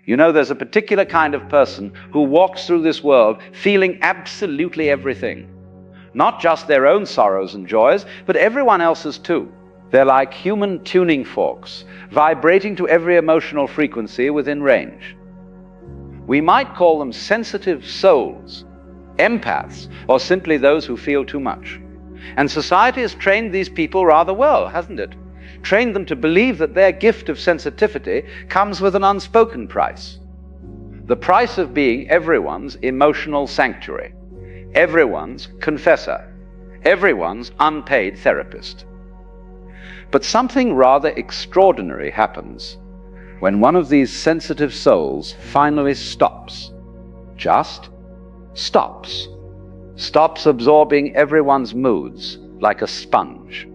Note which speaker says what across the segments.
Speaker 1: You know, there's a particular kind of person who walks through this world feeling absolutely everything. Not just their own sorrows and joys, but everyone else's too. They're like human tuning forks, vibrating to every emotional frequency within range. We might call them sensitive souls, empaths, or simply those who feel too much. And society has trained these people rather well, hasn't it? Trained them to believe that their gift of sensitivity comes with an unspoken price. The price of being everyone's emotional sanctuary, everyone's confessor, everyone's unpaid therapist. But something rather extraordinary happens when one of these sensitive souls finally stops. Just stops. Stops absorbing everyone's moods like a sponge.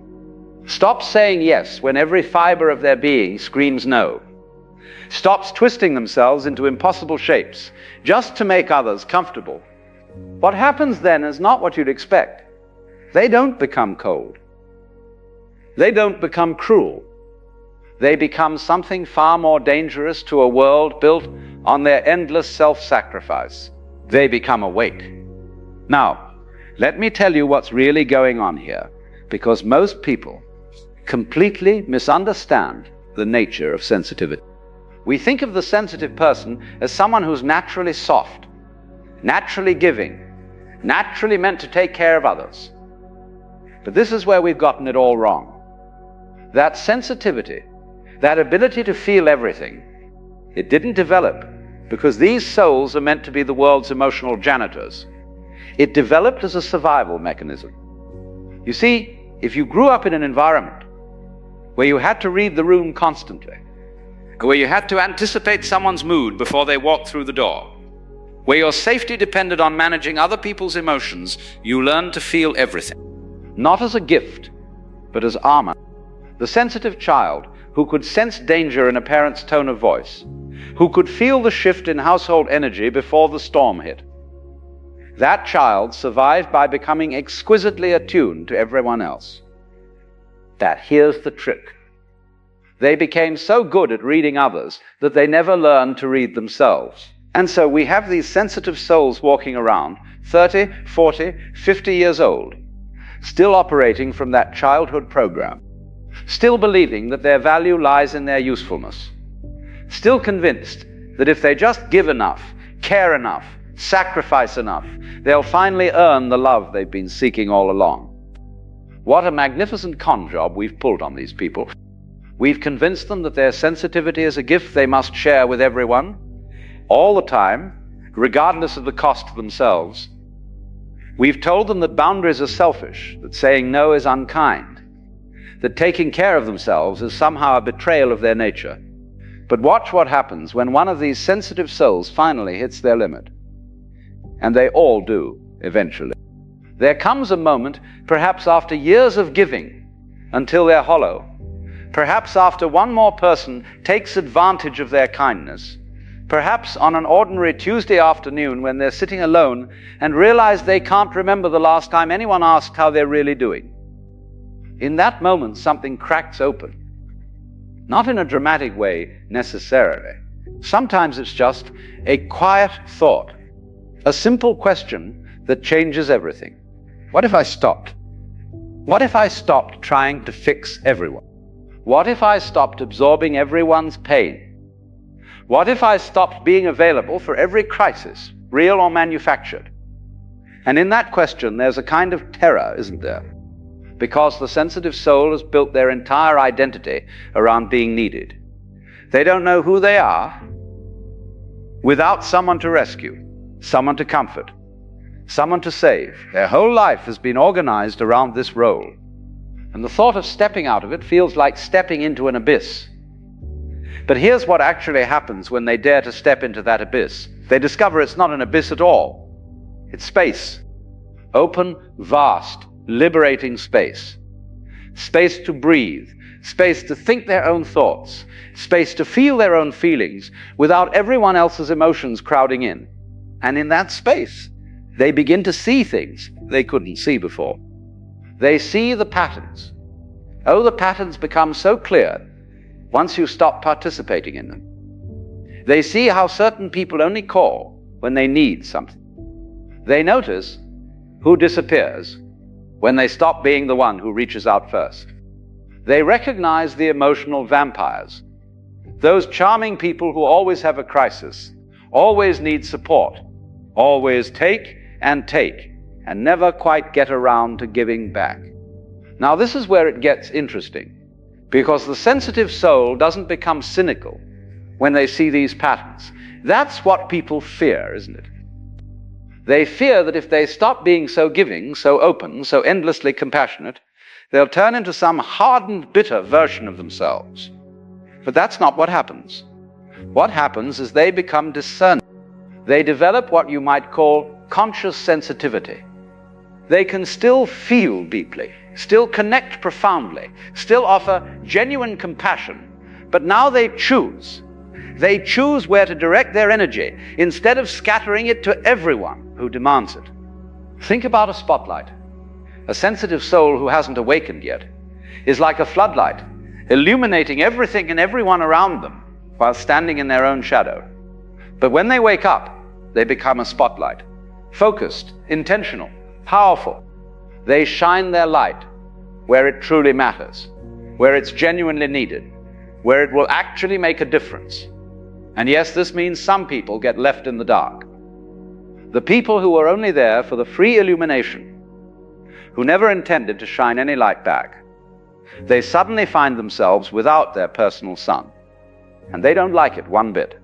Speaker 1: Stops saying yes when every fiber of their being screams no. Stops twisting themselves into impossible shapes just to make others comfortable. What happens then is not what you'd expect. They don't become cold. They don't become cruel. They become something far more dangerous to a world built on their endless self-sacrifice. They become a weight. Now, let me tell you what's really going on here, because most people completely misunderstand the nature of sensitivity. We think of the sensitive person as someone who's naturally soft, naturally giving, naturally meant to take care of others. But this is where we've gotten it all wrong. That sensitivity, that ability to feel everything, it didn't develop because these souls are meant to be the world's emotional janitors. It developed as a survival mechanism. You see, if you grew up in an environment where you had to read the room constantly, where you had to anticipate someone's mood before they walked through the door, where your safety depended on managing other people's emotions, you learned to feel everything. Not as a gift, but as armor. The sensitive child who could sense danger in a parent's tone of voice, who could feel the shift in household energy before the storm hit. That child survived by becoming exquisitely attuned to everyone else. That here's the trick. They became so good at reading others that they never learned to read themselves. And so we have these sensitive souls walking around, 30, 40, 50 years old, still operating from that childhood program, still believing that their value lies in their usefulness, still convinced that if they just give enough, care enough, sacrifice enough, they'll finally earn the love they've been seeking all along. What a magnificent con job we've pulled on these people. We've convinced them that their sensitivity is a gift they must share with everyone, all the time, regardless of the cost to themselves. We've told them that boundaries are selfish, that saying no is unkind, that taking care of themselves is somehow a betrayal of their nature. But watch what happens when one of these sensitive souls finally hits their limit. And they all do, eventually. There comes a moment, perhaps after years of giving, until they're hollow. Perhaps after one more person takes advantage of their kindness. Perhaps on an ordinary Tuesday afternoon when they're sitting alone and realize they can't remember the last time anyone asked how they're really doing. In that moment, something cracks open. Not in a dramatic way, necessarily. Sometimes it's just a quiet thought, a simple question that changes everything. What if I stopped? What if I stopped trying to fix everyone? What if I stopped absorbing everyone's pain? What if I stopped being available for every crisis, real or manufactured? And in that question, there's a kind of terror, isn't there? Because the sensitive soul has built their entire identity around being needed. They don't know who they are without someone to rescue, someone to comfort, someone to save. Their whole life has been organized around this role. And the thought of stepping out of it feels like stepping into an abyss. But here's what actually happens when they dare to step into that abyss. They discover it's not an abyss at all. It's space. Open, vast, liberating space. Space to breathe. Space to think their own thoughts. Space to feel their own feelings without everyone else's emotions crowding in. And in that space, they begin to see things they couldn't see before. They see the patterns. Oh, the patterns become so clear once you stop participating in them. They see how certain people only call when they need something. They notice who disappears when they stop being the one who reaches out first. They recognize the emotional vampires, those charming people who always have a crisis, always need support, always take and never quite get around to giving back. Now this is where it gets interesting, because the sensitive soul doesn't become cynical when they see these patterns. That's what people fear, isn't it? They fear that if they stop being so giving, so open, so endlessly compassionate, they'll turn into some hardened, bitter version of themselves. But that's not what happens. What happens is they become discerning. They develop what you might call conscious sensitivity. They can still feel deeply, still connect profoundly, still offer genuine compassion, but now they choose. They choose where to direct their energy instead of scattering it to everyone who demands it. Think about a spotlight. A sensitive soul who hasn't awakened yet is like a floodlight, illuminating everything and everyone around them while standing in their own shadow. But when they wake up, they become a spotlight, focused, intentional, powerful. They shine their light where it truly matters, where it's genuinely needed, where it will actually make a difference. And yes, this means some people get left in the dark. The people who are only there for the free illumination, who never intended to shine any light back, they suddenly find themselves without their personal sun, and they don't like it one bit.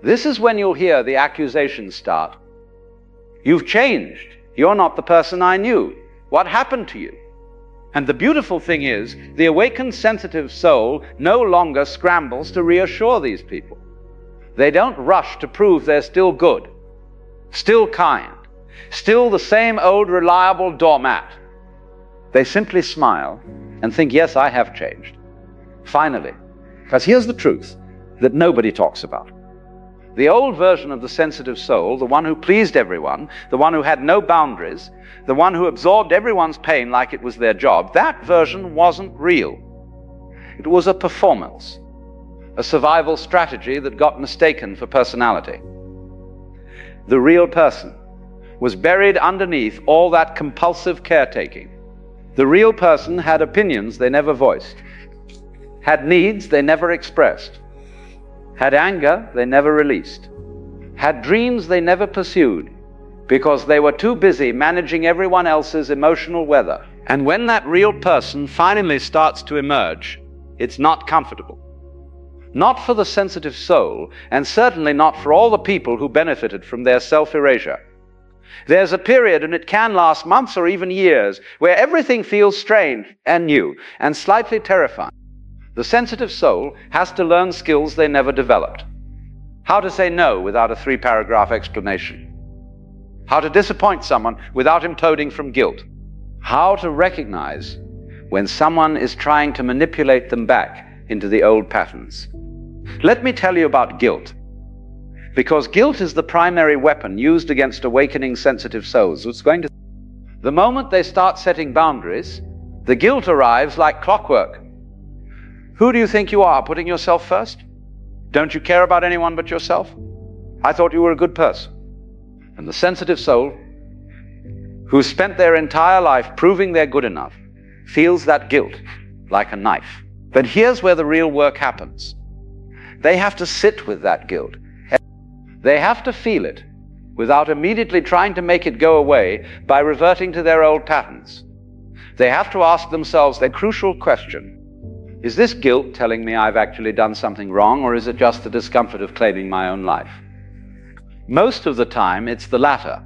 Speaker 1: This is when you'll hear the accusations start. You've changed. You're not the person I knew. What happened to you? And the beautiful thing is, the awakened sensitive soul no longer scrambles to reassure these people. They don't rush to prove they're still good, still kind, still the same old reliable doormat. They simply smile and think, yes, I have changed. Finally. Because here's the truth that nobody talks about. The old version of the sensitive soul, the one who pleased everyone, the one who had no boundaries, the one who absorbed everyone's pain like it was their job, that version wasn't real. It was a performance, a survival strategy that got mistaken for personality. The real person was buried underneath all that compulsive caretaking. The real person had opinions they never voiced, had needs they never expressed, had anger they never released, had dreams they never pursued, because they were too busy managing everyone else's emotional weather. And when that real person finally starts to emerge, it's not comfortable. Not for the sensitive soul, and certainly not for all the people who benefited from their self-erasure. There's a period, and it can last months or even years, where everything feels strange and new and slightly terrifying. The sensitive soul has to learn skills they never developed. How to say no without a 3-paragraph explanation. How to disappoint someone without imploding from guilt. How to recognize when someone is trying to manipulate them back into the old patterns. Let me tell you about guilt. Because guilt is the primary weapon used against awakening sensitive souls. The moment they start setting boundaries, the guilt arrives like clockwork. Who do you think you are, putting yourself first? Don't you care about anyone but yourself? I thought you were a good person. And the sensitive soul, who spent their entire life proving they're good enough, feels that guilt like a knife. But here's where the real work happens. They have to sit with that guilt. They have to feel it without immediately trying to make it go away by reverting to their old patterns. They have to ask themselves the crucial question: is this guilt telling me I've actually done something wrong, or is it just the discomfort of claiming my own life? Most of the time, it's the latter.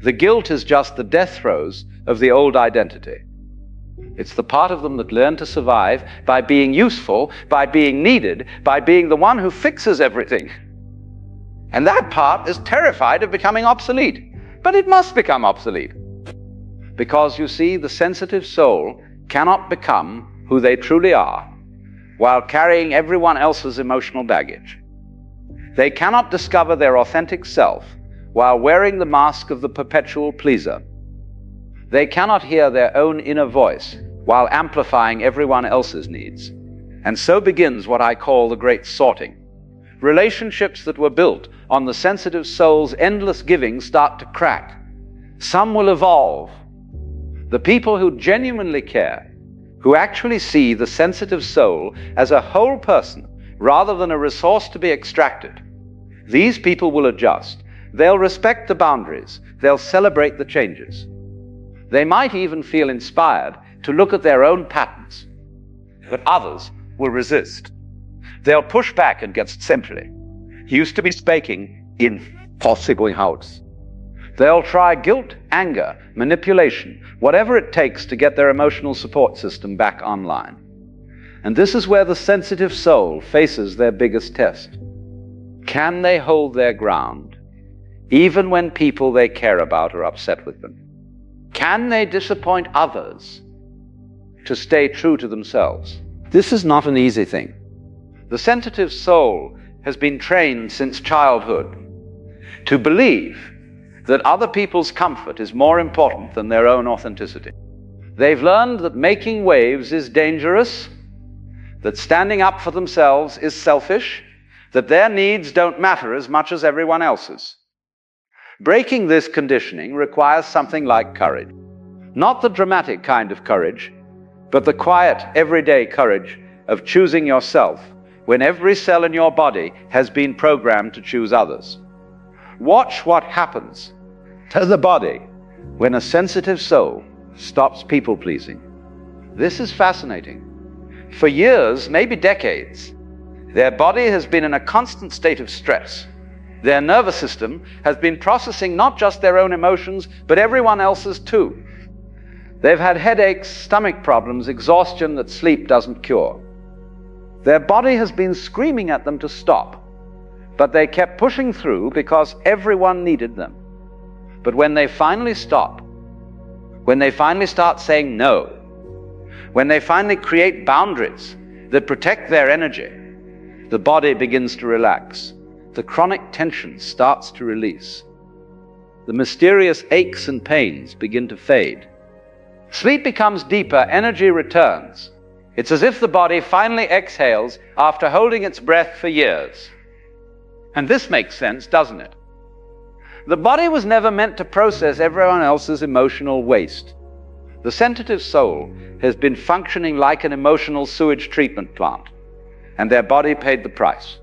Speaker 1: The guilt is just the death throes of the old identity. It's the part of them that learned to survive by being useful, by being needed, by being the one who fixes everything. And that part is terrified of becoming obsolete. But it must become obsolete. Because, you see, the sensitive soul cannot become who they truly are while carrying everyone else's emotional baggage. They cannot discover their authentic self while wearing the mask of the perpetual pleaser. They cannot hear their own inner voice while amplifying everyone else's needs. And so begins what I call the great sorting, Relationships that were built on the sensitive soul's endless giving start to crack. Some will evolve. The people who genuinely care, who actually see the sensitive soul as a whole person rather than a resource to be extracted, these people will adjust. They'll respect the boundaries. They'll celebrate the changes. They might even feel inspired to look at their own patterns, but others will resist. They'll push back against simply. Used to be speaking impossible house. They'll try guilt, anger, manipulation, whatever it takes to get their emotional support system back online. And this is where the sensitive soul faces their biggest test. Can they hold their ground, even when people they care about are upset with them? Can they disappoint others to stay true to themselves? This is not an easy thing. The sensitive soul has been trained since childhood to believe that other people's comfort is more important than their own authenticity. They've learned that making waves is dangerous, that standing up for themselves is selfish, that their needs don't matter as much as everyone else's. Breaking this conditioning requires something like courage. Not the dramatic kind of courage, but the quiet, everyday courage of choosing yourself when every cell in your body has been programmed to choose others. Watch what happens to the body when a sensitive soul stops people-pleasing. This is fascinating. For years, maybe decades, their body has been in a constant state of stress. Their nervous system has been processing not just their own emotions, but everyone else's too. They've had headaches, stomach problems, exhaustion that sleep doesn't cure. Their body has been screaming at them to stop, but they kept pushing through because everyone needed them. But when they finally stop, when they finally start saying no, when they finally create boundaries that protect their energy, the body begins to relax. The chronic tension starts to release. The mysterious aches and pains begin to fade. Sleep becomes deeper, energy returns. It's as if the body finally exhales after holding its breath for years. And this makes sense, doesn't it? The body was never meant to process everyone else's emotional waste. The sensitive soul has been functioning like an emotional sewage treatment plant, and their body paid the price.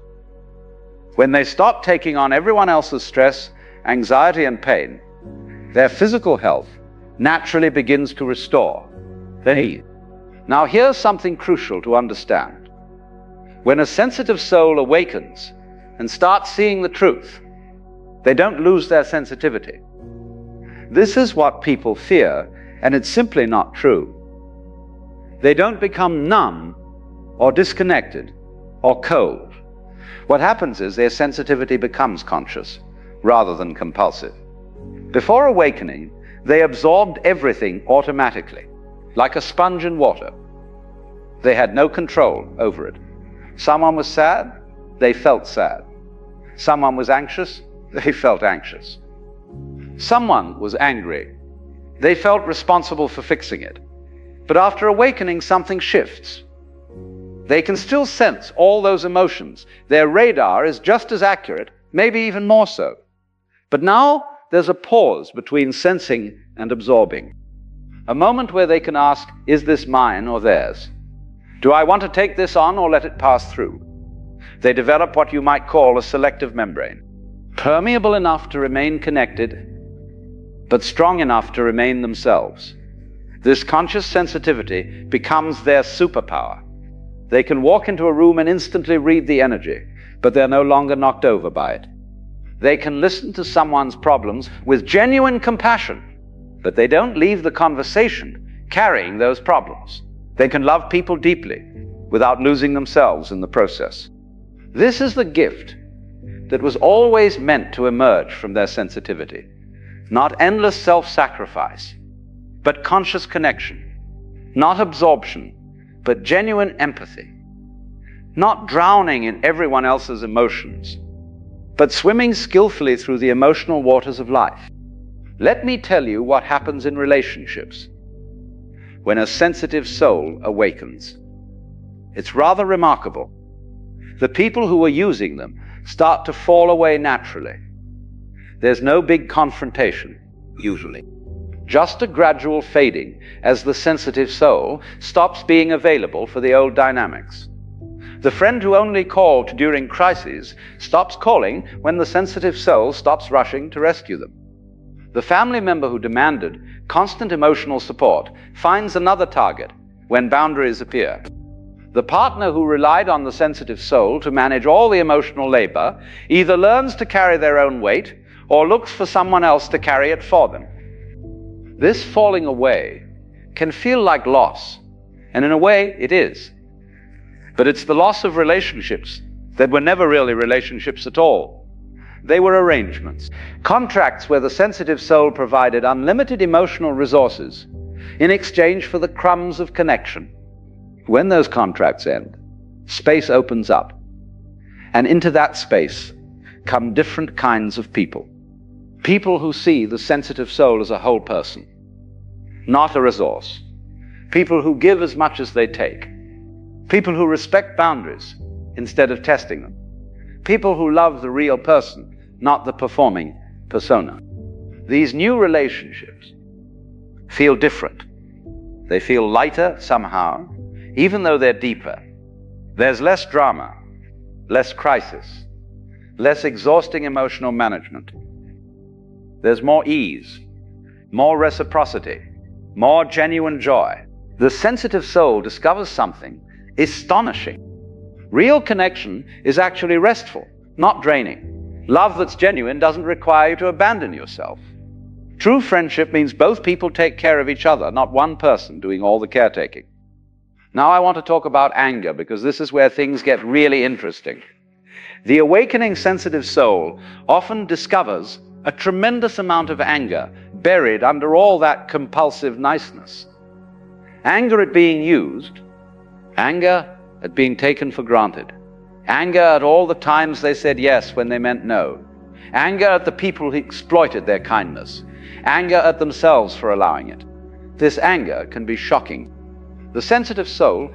Speaker 1: When they stop taking on everyone else's stress, anxiety, and pain, their physical health naturally begins to restore. Now here's something crucial to understand. When a sensitive soul awakens and starts seeing the truth, they don't lose their sensitivity. This is what people fear, and it's simply not true. They don't become numb or disconnected or cold. What happens is their sensitivity becomes conscious rather than compulsive. Before awakening, they absorbed everything automatically, like a sponge in water. They had no control over it. Someone was sad, they felt sad. Someone was anxious, they felt anxious. Someone was angry, they felt responsible for fixing it. But after awakening, something shifts. They can still sense all those emotions. Their radar is just as accurate, maybe even more so. But now there's a pause between sensing and absorbing. A moment where they can ask, is this mine or theirs? Do I want to take this on or let it pass through? They develop what you might call a selective membrane, permeable enough to remain connected, but strong enough to remain themselves. This conscious sensitivity becomes their superpower. They can walk into a room and instantly read the energy, but they're no longer knocked over by it. They can listen to someone's problems with genuine compassion, but they don't leave the conversation carrying those problems. They can love people deeply without losing themselves in the process. This is the gift that was always meant to emerge from their sensitivity. Not endless self-sacrifice, but conscious connection. Not absorption, but genuine empathy. Not drowning in everyone else's emotions, but swimming skillfully through the emotional waters of life. Let me tell you what happens in relationships when a sensitive soul awakens. It's rather remarkable. The people who are using them start to fall away naturally. There's no big confrontation, usually. Just a gradual fading as the sensitive soul stops being available for the old dynamics. The friend who only called during crises stops calling when the sensitive soul stops rushing to rescue them. The family member who demanded constant emotional support finds another target when boundaries appear. The partner who relied on the sensitive soul to manage all the emotional labor either learns to carry their own weight or looks for someone else to carry it for them. This falling away can feel like loss, and in a way it is. But it's the loss of relationships that were never really relationships at all. They were arrangements, contracts where the sensitive soul provided unlimited emotional resources in exchange for the crumbs of connection. When those contracts end, space opens up, and into that space come different kinds of people. People who see the sensitive soul as a whole person, not a resource. People who give as much as they take. People who respect boundaries instead of testing them. People who love the real person, not the performing persona. These new relationships feel different. They feel lighter somehow, even though they're deeper. There's less drama, less crisis, less exhausting emotional management. There's more ease, more reciprocity, more genuine joy. The sensitive soul discovers something astonishing. Real connection is actually restful, not draining. Love that's genuine doesn't require you to abandon yourself. True friendship means both people take care of each other, not one person doing all the caretaking. Now I want to talk about anger, because this is where things get really interesting. The awakening sensitive soul often discovers a tremendous amount of anger buried under all that compulsive niceness. Anger at being used, anger at being taken for granted, anger at all the times they said yes when they meant no, anger at the people who exploited their kindness, anger at themselves for allowing it. This anger can be shocking. The sensitive soul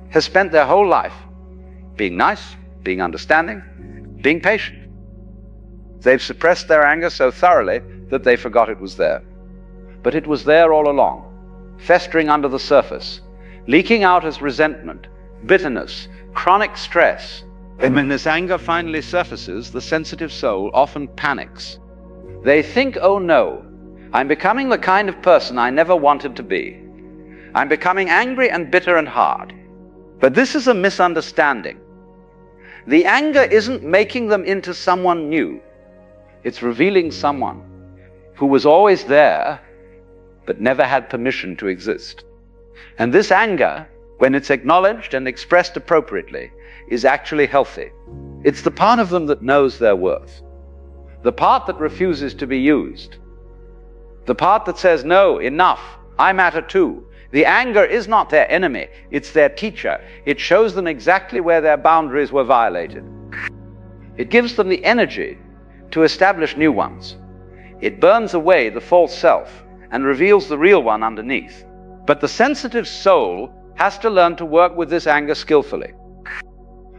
Speaker 1: has spent their whole life being nice, being understanding, being patient. They've suppressed their anger so thoroughly that they forgot it was there. But it was there all along, festering under the surface, leaking out as resentment, bitterness, chronic stress. And when this anger finally surfaces, the sensitive soul often panics. They think, oh no, I'm becoming the kind of person I never wanted to be. I'm becoming angry and bitter and hard. But this is a misunderstanding. The anger isn't making them into someone new. It's revealing someone who was always there, but never had permission to exist. And this anger, when it's acknowledged and expressed appropriately, is actually healthy. It's the part of them that knows their worth. The part that refuses to be used. The part that says, no, enough, I matter too. The anger is not their enemy, it's their teacher. It shows them exactly where their boundaries were violated. It gives them the energy to establish new ones. It burns away the false self and reveals the real one underneath. But the sensitive soul has to learn to work with this anger skillfully.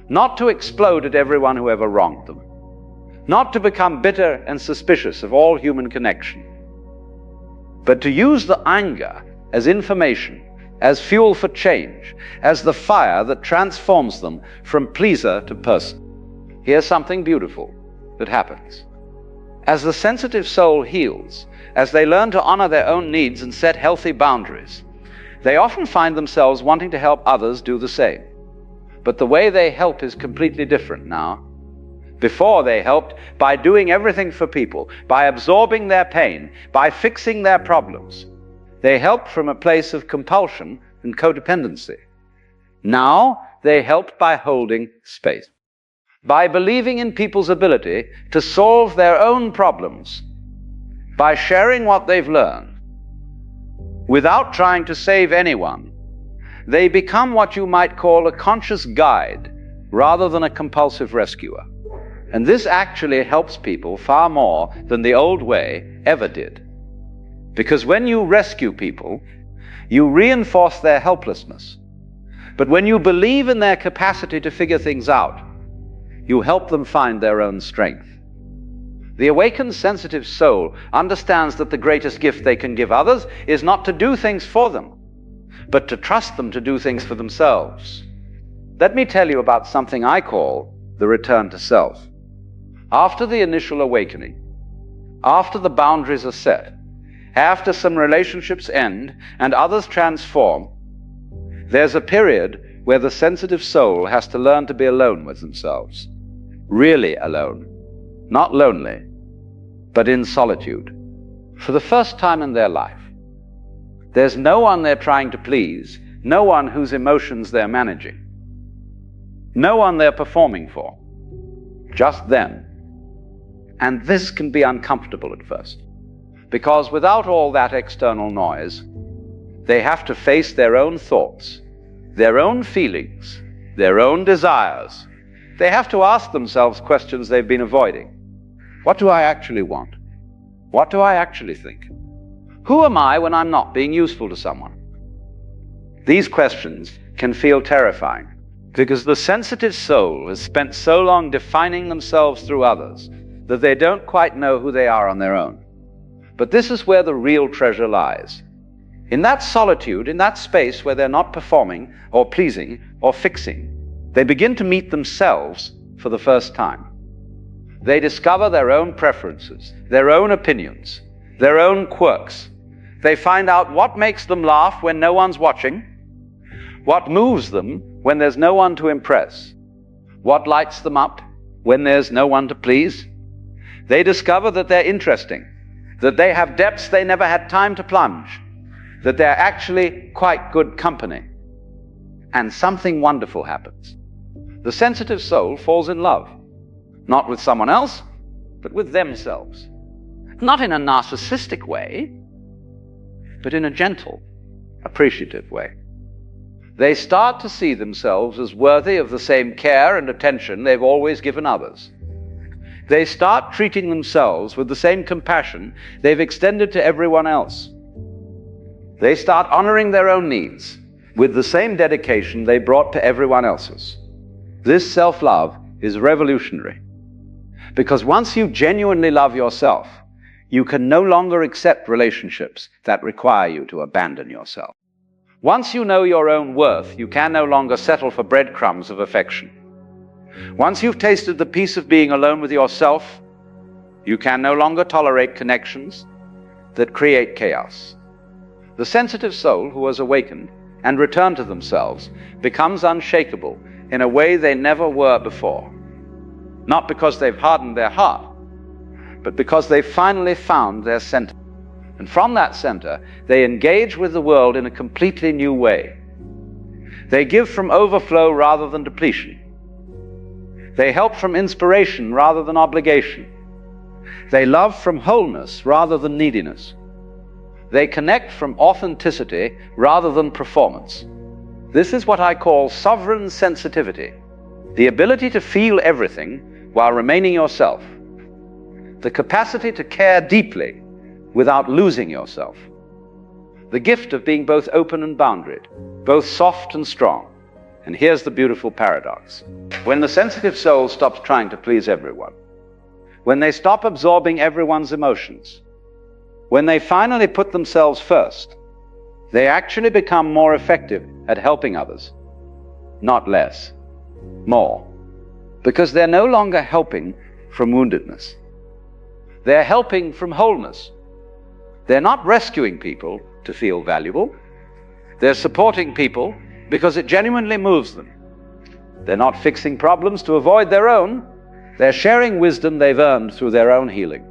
Speaker 1: Not to explode at everyone who ever wronged them. Not to become bitter and suspicious of all human connection. But to use the anger as information, as fuel for change, as the fire that transforms them from pleaser to person. Here's something beautiful that happens. As the sensitive soul heals, as they learn to honor their own needs and set healthy boundaries, they often find themselves wanting to help others do the same. But the way they help is completely different now. Before they helped by doing everything for people, by absorbing their pain, by fixing their problems. They helped from a place of compulsion and codependency. Now they help by holding space, by believing in people's ability to solve their own problems, by sharing what they've learned. Without trying to save anyone, they become what you might call a conscious guide rather than a compulsive rescuer. And this actually helps people far more than the old way ever did. Because when you rescue people, you reinforce their helplessness. But when you believe in their capacity to figure things out, You help them find their own strength. The awakened sensitive soul understands that the greatest gift they can give others is not to do things for them, but to trust them to do things for themselves. Let me tell you about something I call the return to self. After the initial awakening, after the boundaries are set, after some relationships end and others transform, there's a period where the sensitive soul has to learn to be alone with themselves. Really alone. Not lonely, but in solitude. For the first time in their life. There's no one they're trying to please, no one whose emotions they're managing, no one they're performing for, just them. And this can be uncomfortable at first, because without all that external noise, they have to face their own thoughts, their own feelings, their own desires. They have to ask themselves questions they've been avoiding. What do I actually want? What do I actually think? Who am I when I'm not being useful to someone? These questions can feel terrifying because the sensitive soul has spent so long defining themselves through others that they don't quite know who they are on their own. But this is where the real treasure lies. In that solitude, in that space where they're not performing or pleasing or fixing, they begin to meet themselves for the first time. They discover their own preferences, their own opinions, their own quirks. They find out what makes them laugh when no one's watching, what moves them when there's no one to impress, what lights them up when there's no one to please. They discover that they're interesting, that they have depths they never had time to plunge, that they're actually quite good company. And something wonderful happens. The sensitive soul falls in love, not with someone else, but with themselves. Not in a narcissistic way, but in a gentle, appreciative way. They start to see themselves as worthy of the same care and attention they've always given others. They start treating themselves with the same compassion they've extended to everyone else. They start honoring their own needs with the same dedication they brought to everyone else's. This self-love is revolutionary, because once you genuinely love yourself, you can no longer accept relationships that require you to abandon yourself. Once you know your own worth, you can no longer settle for breadcrumbs of affection. Once you've tasted the peace of being alone with yourself, you can no longer tolerate connections that create chaos. The sensitive soul who has awakened and returned to themselves becomes unshakable in a way they never were before. Not because they've hardened their heart, but because they've finally found their center. And from that center, they engage with the world in a completely new way. They give from overflow rather than depletion. They help from inspiration rather than obligation. They love from wholeness rather than neediness. They connect from authenticity rather than performance. This is what I call sovereign sensitivity, the ability to feel everything while remaining yourself, the capacity to care deeply without losing yourself, the gift of being both open and boundaried, both soft and strong. And here's the beautiful paradox. When the sensitive soul stops trying to please everyone, when they stop absorbing everyone's emotions, when they finally put themselves first, they actually become more effective at helping others, not less, more. Because they're no longer helping from woundedness. They're helping from wholeness. They're not rescuing people to feel valuable. They're supporting people because it genuinely moves them. They're not fixing problems to avoid their own. They're sharing wisdom they've earned through their own healing.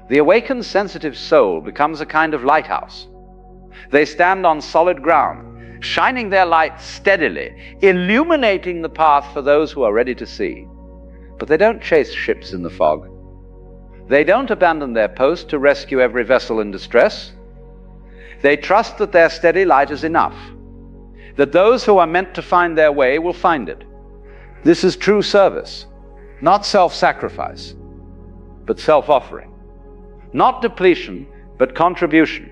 Speaker 1: The awakened sensitive soul becomes a kind of lighthouse. They stand on solid ground, shining their light steadily, illuminating the path for those who are ready to see. But they don't chase ships in the fog. They don't abandon their post to rescue every vessel in distress. They trust that their steady light is enough, that those who are meant to find their way will find it. This is true service, not self-sacrifice, but self-offering. Not depletion, but contribution.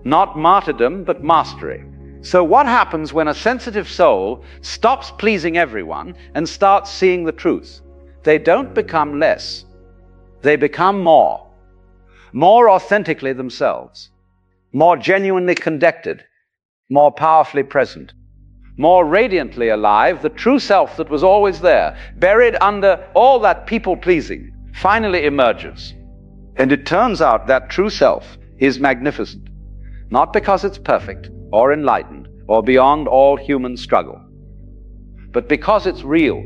Speaker 1: Not martyrdom, but mastery. So what happens when a sensitive soul stops pleasing everyone and starts seeing the truth? They don't become less. They become more authentically themselves, more genuinely connected, more powerfully present, more radiantly alive. The true self that was always there, buried under all that people-pleasing, finally emerges. And it turns out that true self is magnificent, not because it's perfect or enlightened or beyond all human struggle, but because it's real,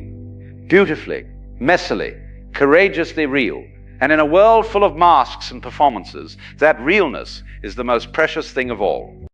Speaker 1: beautifully, messily, courageously real. And in a world full of masks and performances, that realness is the most precious thing of all.